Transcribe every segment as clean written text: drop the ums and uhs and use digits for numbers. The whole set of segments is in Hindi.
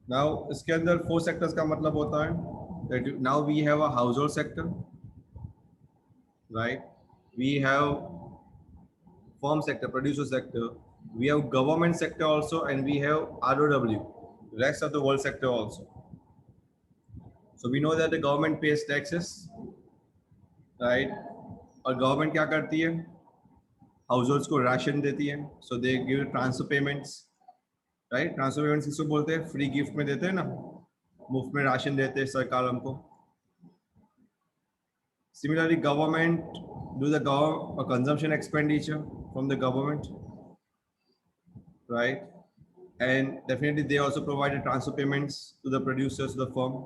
नाउ इसके अंदर 4 सेक्टर्स का मतलब होता है now we have a household sector, right, we have firm sector, producer sector, we have government sector also, and we have ROW, rest of the world sector also. So we know that the government pays taxes, right? और गवर्नमेंट क्या करती है, हाउस होल्ड्स को राशन देती है, so they give transfer payments, right. Transfer payments किसको बोलते हैं, फ्री गिफ्ट में देते हैं ना, मुफ्त में राशन देते हैं सरकार हमको। Similarly, government do the consumption expenditure from the government, right? And definitely they also provide transfer payments to the producers, to the firm.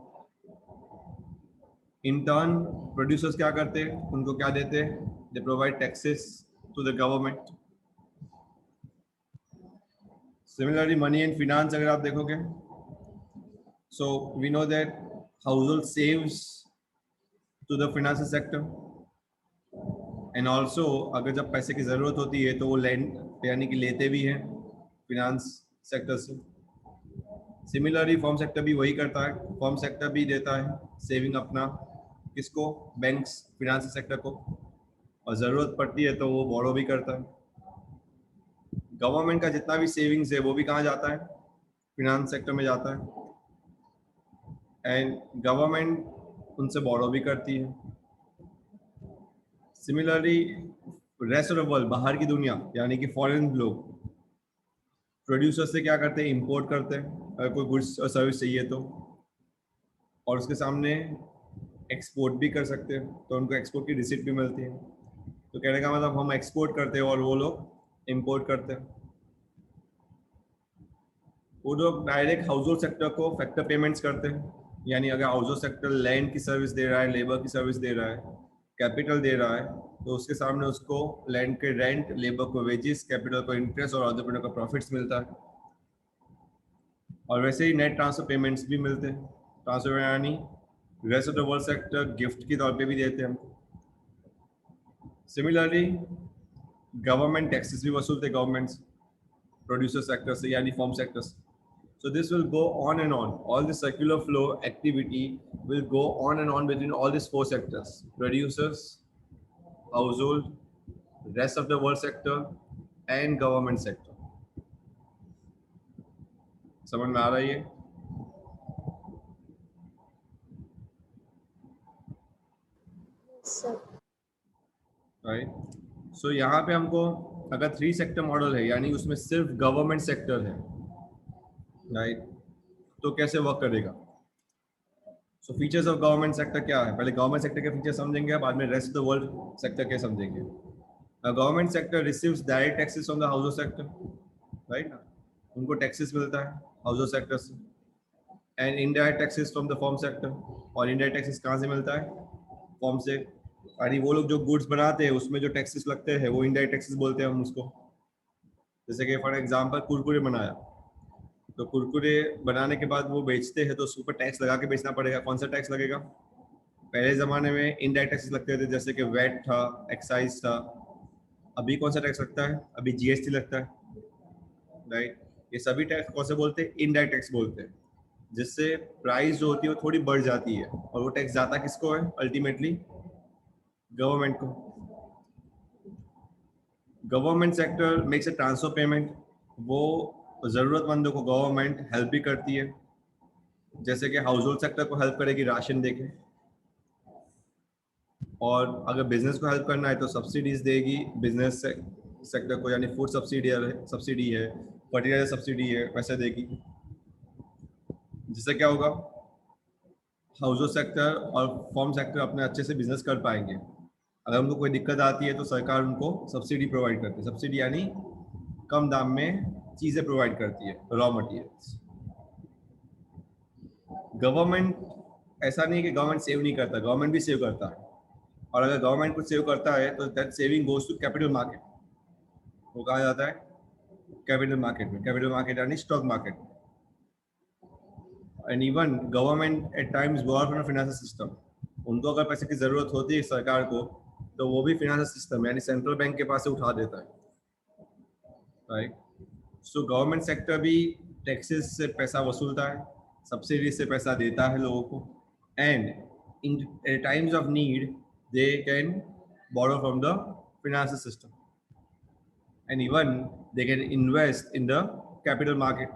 In turn, producers क्या करते हैं, उनको क्या देते हैं, they provide taxes to the government. Similarly, money and finance अगर आप देखोगे, so we know that household saves to the financial sector, and also अगर जब पैसे की जरूरत होती है तो वो लैंड यानी कि लेते भी हैं फिनांस सेक्टर से। सिमिलरली फॉर्म सेक्टर भी वही करता है, फॉर्म सेक्टर भी देता है सेविंग अपना, किसको, बैंक्स, फिनांस सेक्टर को, और ज़रूरत पड़ती है तो वो बोरो भी करता है। गवर्नमेंट का जितना भी सेविंग्स है वो भी कहाँ जाता है, फिनांस सेक्टर में जाता है, एंड गवर्नमेंट उनसे बोरो भी करती है। Similarly rest of the world, बाहर की दुनिया यानी कि फॉरेन लोग प्रोड्यूसर से क्या करते हैं, इंपोर्ट करते हैं अगर कोई गुड्स और सर्विस चाहिए तो, और उसके सामने एक्सपोर्ट भी कर सकते हैं, तो उनको एक्सपोर्ट की रिसिप्ट भी मिलती है। तो कहने का मतलब हम एक्सपोर्ट करते हैं और वो लोग इंपोर्ट करते हैं। वो लोग डायरेक्ट हाउस होल्ड सेक्टर को फैक्टर पेमेंट्स करते हैं, यानी अगर हाउस होल्ड सेक्टर लैंड की सर्विस दे रहा है, लेबर की सर्विस दे रहा है, कैपिटल दे रहा है, तो उसके सामने उसको लैंड के रेंट, लेबर को वेजेस, कैपिटल को इंटरेस्ट और एंटरप्रेन्योर को प्रॉफिट्स मिलता है। और वैसे ही नेट ट्रांसफर पेमेंट्स भी मिलते हैं। ट्रांसफर यानी rest of the world sector gift के तौर पे भी देते हैं हमको। सिमिलरली गवर्नमेंट टैक्सेस भी वसूलते हैं गवर्नमेंट प्रोड्यूसर सेक्टर से यानी फॉर्म सेक्टर से। So this will go on and on. All the circular flow activity will go on and on between all these 4 sectors: producers, household, rest of the world sector, and government sector. समझ में आ रहा है ये? Right. So यहाँ पे हमको अगर 3 सेक्टर मॉडल है यानी उसमें सिर्फ गवर्नमेंट सेक्टर है, राइट, तो कैसे वर्क करेगा? सो फीचर्स ऑफ गवर्नमेंट सेक्टर क्या है, पहले गवर्नमेंट सेक्टर के फीचर समझेंगे, बाद में rest of the world sector के समझेंगे। Government sector receives direct taxes from the house sector, right ना, उनको टैक्सेस मिलता है हाउस सेक्टर से, and indirect taxes from the form sector. और इनडायरेक्ट टैक्सेस कहाँ से मिलता है, फॉर्म से, यानी वो लोग जो गुड्स बनाते हैं उसमें जो टैक्सेस लगते हैं वो इनडायरेक्ट टैक्सेस बोलते हैं हम उसको। जैसे कि फॉर एग्जांपल कुरकुरे बनाया, तो कुरकुरे बनाने के बाद वो बेचते हैं तो उसके ऊपर टैक्स लगा के बेचना पड़ेगा। कौन सा टैक्स लगेगा? पहले ज़माने में इनडायरेक्ट टैक्सेस लगते थे, जैसे कि वैट था, एक्साइज था। अभी कौन सा टैक्स लगता है? अभी जीएसटी लगता है, राइट। ये सभी टैक्स कौन से बोलते हैं? इनडायरेक्ट टैक्स बोलते हैं, जिससे प्राइस जो होती है वो थोड़ी बढ़ जाती है, और वो टैक्स जाता किसको है? अल्टीमेटली गवर्नमेंट को। Government sector makes a transfer payment, वो ज़रूरतमंदों को गवर्नमेंट हेल्प भी करती है, जैसे कि हाउस होल्ड सेक्टर को हेल्प करेगी राशन देके, और अगर बिजनेस को हेल्प करना है तो सब्सिडीज देगी बिजनेस सेक्टर को, यानी फूड सब्सिडी है, फर्टिलाइजर सब्सिडी है, वैसे देगी। जिससे क्या होगा, हाउस सेक्टर और फॉर्म सेक्टर अपने अच्छे से बिजनेस कर पाएंगे। अगर उनको कोई दिक्कत आती है तो सरकार उनको सब्सिडी प्रोवाइड करती है। सब्सिडी यानी कम दाम में चीज़ें प्रोवाइड करती है, रॉ मटेरियल्स। गवर्नमेंट ऐसा नहीं कि गवर्नमेंट सेव नहीं करता, गवर्नमेंट भी सेव करता है, और अगर गवर्नमेंट कुछ सेव करता है तो that saving goes to capital market. वो कहा जाता है कैपिटल मार्केट में। कैपिटल मार्केट यानी stock market. And even government at times borrow from financial system. उनको अगर पैसे की जरूरत होती है सरकार को, तो वो भी फाइनेंशियल सिस्टम यानी सेंट्रल बैंक के पास से उठा देता है, राइट। सो गवर्नमेंट सेक्टर भी टैक्सेस से पैसा वसूलता है, सब्सिडी से पैसा देता है लोगों को, and in times of need they can borrow from the financial system, and even they can invest in the capital market.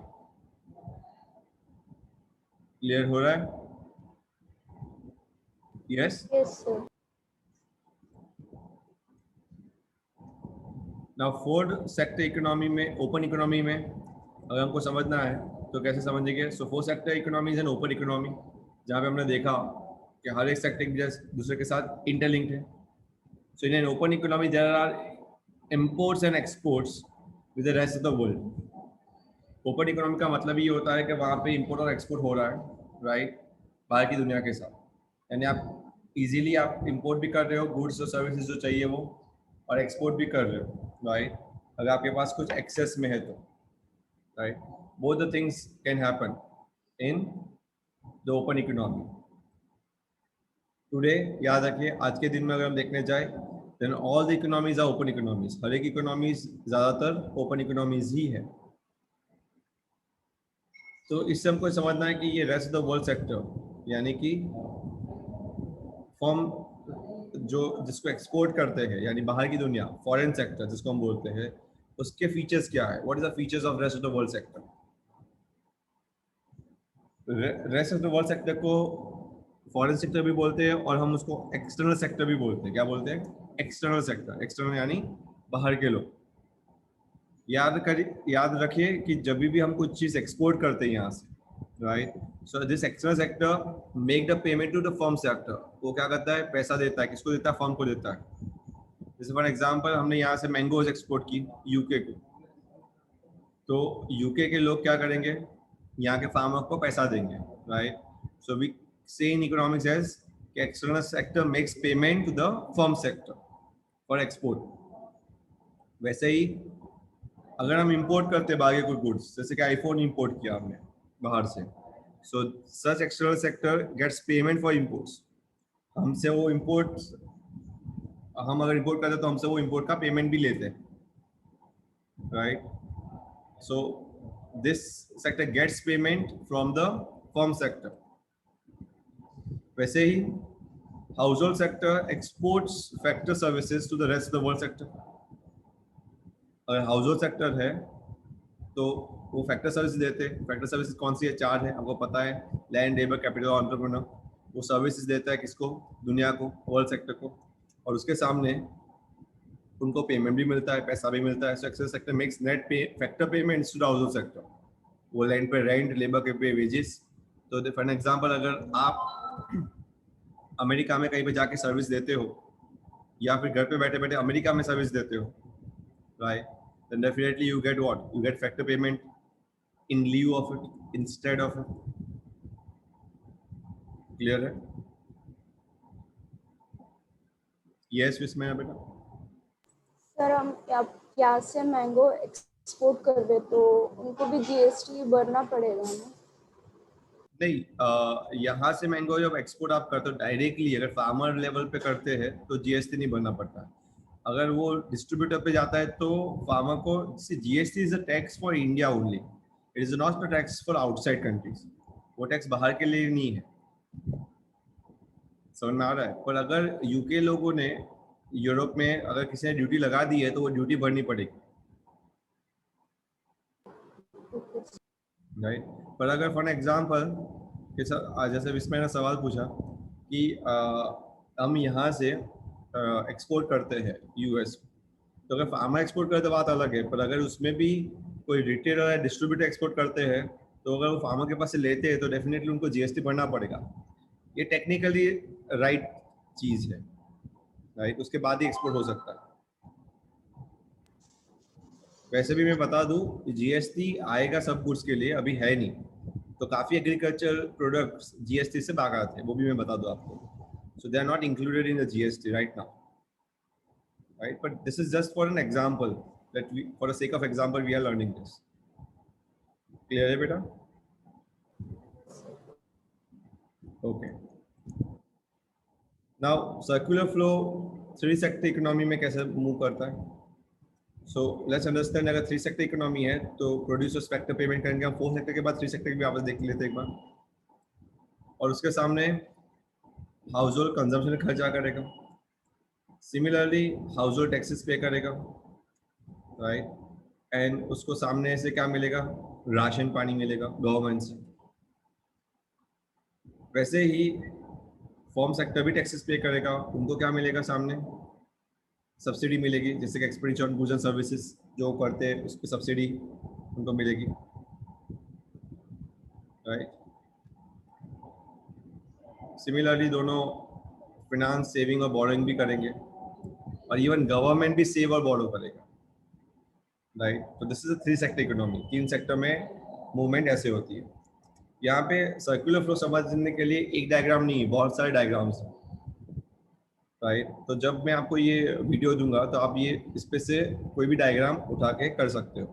Clear हो रहा है? Yes sir. Now fourth sector economy में, ओपन इकोनॉमी में अगर हमको समझना है तो कैसे समझेंगे? So fourth sector economy is an open economy, जहाँ पे हमने देखा कि हर एक सेक्टर एक दूसरे के साथ इंटरलिंक्ड है। So in an open economy there are imports and exports with the rest of the world. Open economy का मतलब ये होता है कि वहाँ पे इंपोर्ट और एक्सपोर्ट हो रहा है, राइट, बाहर की दुनिया के साथ। यानी आप इजीली आप इंपोर्ट भी कर रहे हो गुड्स और सर्विसेज जो चाहिए वो, और एक्सपोर्ट भी कर रहे हो, राइट, अगर आपके पास कुछ एक्सेस में है तो, right. Both the things can happen in the open economy. Today याद रखिए, आज के दिन में अगर हम देखने जाए then all the economies are open economies. हर एक इकोनॉमीज ज्यादातर ओपन इकोनॉमीज ही है। तो इससे हमको समझना है कि ये rest of the world sector यानी कि फॉर्म जो जिसको एक्सपोर्ट करते हैं यानी बाहर की दुनिया, फॉरेन सेक्टर जिसको हम बोलते हैं, उसके फीचर्स क्या है? What is the features of rest of the world sector? Rest of the world sector को फॉरेन सेक्टर भी बोलते हैं और हम उसको एक्सटर्नल सेक्टर भी बोलते हैं। क्या बोलते हैं? External sector. एक्सटर्नल यानी बाहर के लोग। याद रखिए कि जब भी हम कुछ चीज एक्सपोर्ट करते हैं यहाँ से, right, so this external sector make the payment to the firm sector. वो क्या करता है? पैसा देता है। किसको देता है? फर्म को देता है। जैसे फॉर एग्जांपल हमने यहाँ से मैंगोज एक्सपोर्ट की यूके को, तो यूके के लोग क्या करेंगे? यहाँ के फार्मर को पैसा देंगे, right. So we say in economics as external sector makes payment to the firm sector for export. वैसे ही अगर हम इंपोर्ट करते हैं बाहर के कोई गुड्स, जैसे कि आईफोन इंपोर्ट किया हमने बाहर से, so such external sector gets payment for imports. हमसे वो इंपोर्ट, हम अगर इंपोर्ट करते हैं तो हमसे वो इंपोर्ट का पेमेंट भी लेते हैं, right. So this sector gets payment from the firm sector. वैसे ही household sector exports factor services to the rest of the world sector. अगर हाउस होल्ड सेक्टर है तो वो फैक्टर सर्विस देते हैं। फैक्टर सर्विसेज कौन सी है? 4 है, आपको पता है, लैंड, लेबर, कैपिटल, एंटरप्रेन्योर। वो सर्विसेज देता है किसको? दुनिया को, वर्ल्ड सेक्टर को, और उसके सामने उनको पेमेंट भी मिलता है, पैसा भी मिलता है। So external sector makes net factor payments to the household sector. वो लैंड पे रेंट, लेबर के पे वेजेस। तो फॉर एग्जांपल अगर आप अमेरिका में कहीं पे जाके सर्विस देते हो या फिर घर पे बैठे बैठे अमेरिका में सर्विस देते हो, right, then definitely you get what? You get factor payment in lieu of it, instead of it. Clear है? Yes, विस्मय बेटा। सर हम यहाँ से मैंगो एक्सपोर्ट कर रहे तो उनको भी जीएसटी भरना पड़ेगा ना? नहीं, यहाँ से मैंगो जब एक्सपोर्ट आप करते हो डायरेक्टली, अगर फार्मर लेवल पे करते हैं तो जीएसटी नहीं भरना पड़ता। अगर वो डिस्ट्रीब्यूटर पे जाता है तो फार्मर को, GST is a tax for India only, it is not a tax for outside countries. वो टैक्स बाहर के लिए नहीं है, समझ में आ रहा है? पर अगर यूके लोगों ने यूरोप में अगर किसी ने ड्यूटी लगा दी है तो वो ड्यूटी भरनी पड़ेगी, राइट। पर अगर फॉर एग्जांपल जैसे विस्मय ने सवाल पूछा कि हम यहाँ से एक्सपोर्ट करते हैं यूएस, तो अगर फार्मर एक्सपोर्ट करे तो बात अलग है, पर अगर उसमें भी कोई रिटेलर या डिस्ट्रीब्यूटर एक्सपोर्ट करते हैं तो अगर वो फार्मर के पास से लेते हैं तो डेफिनेटली उनको जीएसटी भरना पड़ेगा। ये टेक्निकली राइट चीज है, राइट, उसके बाद ही एक्सपोर्ट हो सकता है। वैसे भी मैं बता दूं, जीएसटी आएगा सब गुड्स के लिए, अभी है नहीं, तो काफी एग्रीकल्चर प्रोडक्ट्स जीएसटी से भाग आते हैं, वो भी मैं बता दूं आपको। So they are not included in the GST right now, right, but this is just for an example that we, for the sake of example, we are learning this. Clear है बेटा? Okay, now circular flow 3 sector economy में कैसे मूव करता है? So let's understand, अगर 3 sector economy है तो प्रोड्यूसर्स फैक्टर पेमेंट करेंगे हम 4 सेक्टर के बाद 3 सेक्टर की भी वापस देख लेते हैं एक बार। और उसके सामने हाउस होल्ड कंजम्पशन खर्चा करेगा, सिमिलरली हाउस होल्ड टैक्सेस पे करेगा, राइट, एंड उसको सामने से क्या मिलेगा, राशन पानी मिलेगा गवर्नमेंट से। वैसे ही फॉर्म सेक्टर भी टैक्सेस पे करेगा, उनको क्या मिलेगा, सामने सब्सिडी मिलेगी, जैसे कि expenditure on goods and services जो करते हैं उस पर सब्सिडी उनको मिलेगी, राइट। सिमिलरली दोनों फिनांस, सेविंग और बोरोइंग भी करेंगे, और इवन गवर्नमेंट भी सेव और बोरो करेगा, राइट। तो this is a 3 sector economy, 3 sector में मूवमेंट ऐसे होती है। यहाँ पे सर्कुलर फ्लो समझने के लिए एक डायग्राम नहीं, बहुत सारे डायग्राम्स हैं, राइट। तो जब मैं आपको ये वीडियो दूंगा तो आप ये इस पे से कोई भी डायग्राम उठा के कर सकते हो।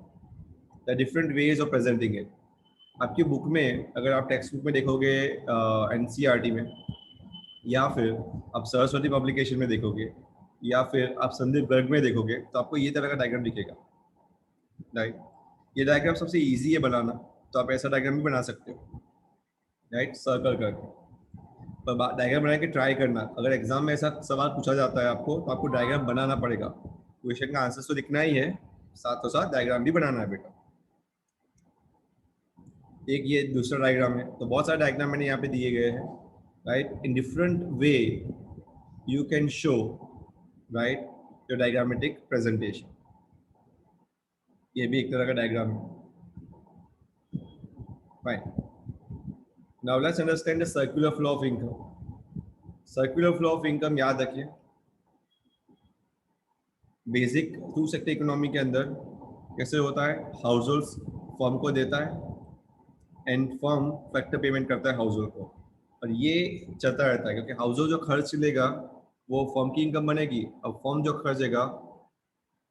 The different ways of presenting it. आपकी बुक में, अगर आप टेक्स्ट बुक में देखोगे एनसीईआरटी में, या फिर आप सरस्वती पब्लिकेशन में देखोगे, या फिर आप संदीप गर्ग में देखोगे, तो आपको ये तरह का डायग्राम दिखेगा, राइट। ये डायग्राम सबसे इजी है बनाना, तो आप ऐसा डायग्राम भी बना सकते हो, राइट, सर्कल करके। पर डायग्राम बना के ट्राई करना, अगर एग्जाम में ऐसा सवाल पूछा जाता है आपको, तो आपको डायग्राम बनाना पड़ेगा। क्वेश्चन का आंसर तो लिखना ही है, साथ साथ डायग्राम भी बनाना है बेटा। एक ये दूसरा डायग्राम है, तो बहुत सारे डायग्राम मैंने यहाँ पे दिए गए हैं, right. In different way you can show, right, your diagrammatic presentation. ये भी एक तरह का डायग्राम है, fine. Now let's understand the circular flow of income. Circular flow of income याद रखिए, बेसिक 2 सेक्टर इकोनॉमी के अंदर कैसे होता है, हाउस होल्ड फर्म को देता है एंड फर्म फैक्टर पेमेंट करता है हाउस होल्ड को, और ये चलता रहता है, क्योंकि हाउस होल्ड जो खर्च लेगा वो फर्म की इनकम बनेगी, अब फर्म जो खर्चेगा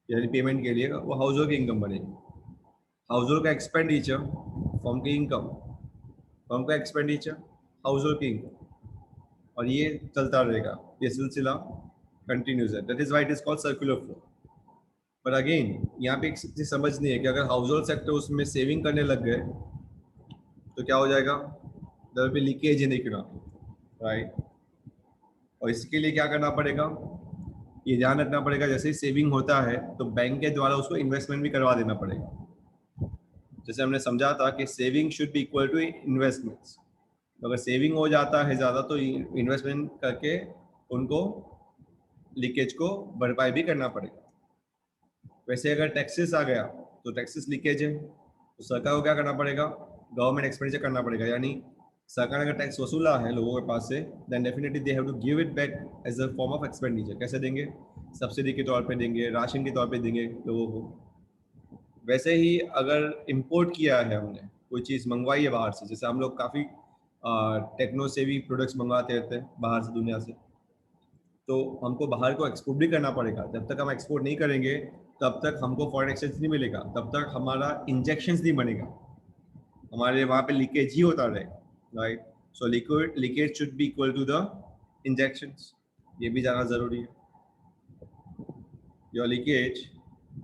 यानी पेमेंट के लिए, वो हाउस होल्ड की इनकम बनेगी। हाउस होल्ड का एक्सपेंडिचर फर्म की इनकम, फर्म का एक्सपेंडिचर हाउस होल्ड की इनकम, और ये चलता रहेगा, ये सिलसिला कंटिन्यूस है। That is why it is called circular flow. पर अगेन यहाँ पे एक चीज समझनी है कि अगर हाउस होल्ड सेक्टर उसमें सेविंग करने लग गए तो क्या हो जाएगा, there will be leakage in economy, right. और इसके लिए क्या करना पड़ेगा, ये ध्यान रखना पड़ेगा, जैसे ही सेविंग होता है तो बैंक के द्वारा उसको इन्वेस्टमेंट भी करवा देना पड़ेगा। जैसे हमने समझा था कि saving should be equal to investments, तो अगर सेविंग हो जाता है ज़्यादा तो इन्वेस्टमेंट करके उनको लीकेज को भरपाई भी करना पड़ेगा। वैसे अगर टैक्सेस आ गया तो टैक्सेस लीकेज है, तो सरकार को क्या करना पड़ेगा, गवर्नमेंट एक्सपेंडिचर करना पड़ेगा, यानी सरकार ने अगर टैक्स वसूला है लोगों के पास से, then definitely they have to give it back as a form of expenditure. कैसे देंगे, सब्सिडी के तौर पे देंगे, राशन के तौर पे देंगे लोगों को। वैसे ही अगर इंपोर्ट किया है हमने, कोई चीज़ मंगवाई है बाहर से, जैसे हम लोग काफ़ी टेक्नो से भी प्रोडक्ट्स मंगवाते रहते हैं बाहर से, दुनिया से, तो हमको बाहर को एक्सपोर्ट भी करना पड़ेगा। जब तक हम एक्सपोर्ट नहीं करेंगे तब तक हमको फॉरेन एक्सचेंज नहीं मिलेगा, तब तक हमारा इंजेक्शंस नहीं बनेगा, हमारे वहाँ पे लीकेज ही होता रहेगा, right. So liquid leakage should be equal to the injections, ये भी जानना जरूरी है। योर लीकेज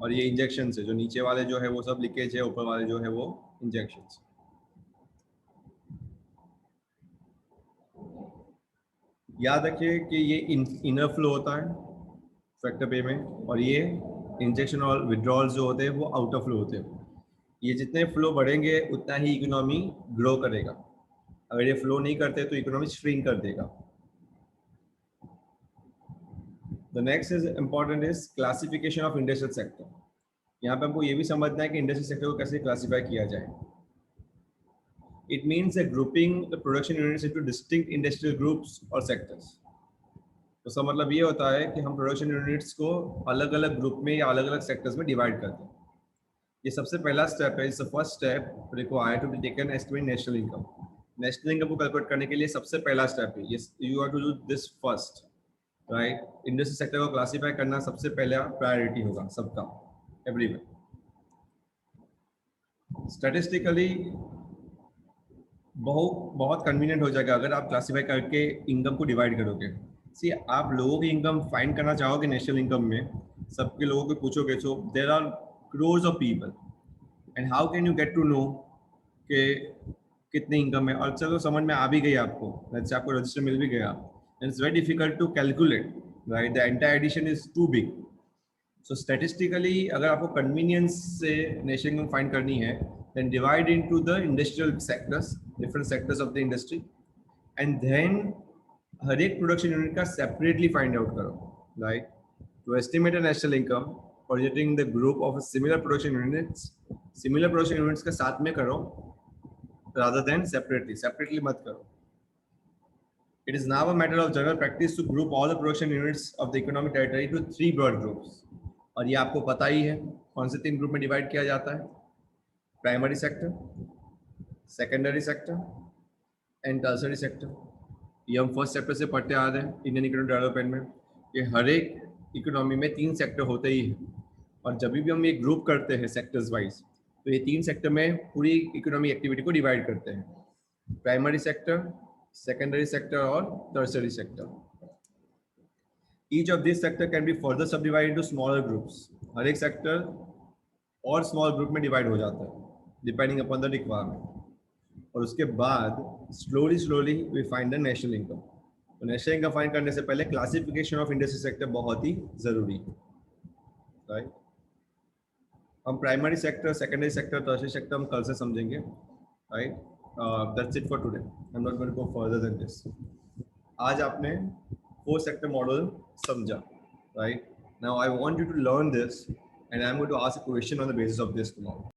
और ये इंजेक्शन है, जो नीचे वाले जो है वो सब लीकेज है, ऊपर वाले जो है वो इंजेक्शंस। याद रखिए कि ये इनर फ्लो होता है फैक्टर पे में, और ये इंजेक्शन और विड्रॉल्स जो होते हैं वो आउटर फ्लो होते हैं। ये जितने फ्लो बढ़ेंगे उतना ही इकोनॉमी ग्रो करेगा, अगर ये फ्लो नहीं करते तो इकोनॉमी श्रिंक कर देगा। The next is important is classification of industrial sector. यहाँ पे हमको ये भी समझना है कि इंडस्ट्रियल सेक्टर को कैसे क्लासीफाई किया जाए। It means grouping the production units into distinct industrial groups और सेक्टर्स। तो इसका मतलब ये होता है कि हम प्रोडक्शन यूनिट्स को अलग अलग ग्रुप में या अलग अलग सेक्टर्स में डिवाइड करते हैं। ये सबसे पहला स्टेप है, it's the first step required to be taken estimate national income. National income को कैलकुलेट करने के लिए सबसे पहला स्टेप है, you have to do this first, right. Industry sector को क्लासीफाई करना सबसे पहला प्रायोरिटी होगा सबका, एवरीवन। स्टैटिस्टिकली बहुत कन्वीनियंट हो जाएगा अगर आप क्लासीफाई करके इनकम को डिवाइड करोगे। सी आप लोगों की इनकम फाइंड करना चाहोगे नेशनल इनकम में, सबके लोगों को पूछोगे, so there are crores of people, and how can you get to know कि कितनी इनकम है, और चलो समझ में आ भी गई आपको, let's say आपको रजिस्टर मिल भी गया, and it's very difficult to calculate, right? The entire addition is too big. So statistically अगर आपको convenience से नेशनल इनकम फाइंड करनी है, then divide into the industrial sectors, different sectors of the industry, and then हर एक प्रोडक्शन यूनिट का सेपरेटली फाइंड आउट करो, right? To estimate a national income projecting the group of similar production units के साथ में करो, rather than separately मत करो. It is now a matter of general practice to group all the production units of the economic territory to 3 broad groups. और ये आपको पता ही है कौन से 3 ग्रुप में डिवाइड किया जाता है, primary sector, secondary sector and tertiary sector. ये हम फर्स्ट सेक्टर से पढ़ते आ रहे हैं इंडियन इकोनॉमिक डेवलपमेंट में, कि हर एक इकोनॉमी में 3 सेक्टर होते ही हैं, और जब भी हम ये ग्रुप करते हैं सेक्टर्स वाइज, तो ये 3 सेक्टर में पूरी इकोनॉमिक एक्टिविटी को डिवाइड करते हैं, primary sector, secondary sector or tertiary sector. Each of these sector can be further subdivided into smaller groups. हर एक sector और small group में divide हो जाता है depending upon the requirement. और उसके बाद slowly we find the national income. तो national income find करने से पहले classification of industry sector बहुत ही जरूरी है, right? हम primary sector, secondary sector, tertiary sector हम कल से समझेंगे, right? That's it for today. I'm not going to go further than this. आज आपने 4 sector model समझा, right? Now I want you to learn this, and I'm going to ask a question on the basis of this tomorrow.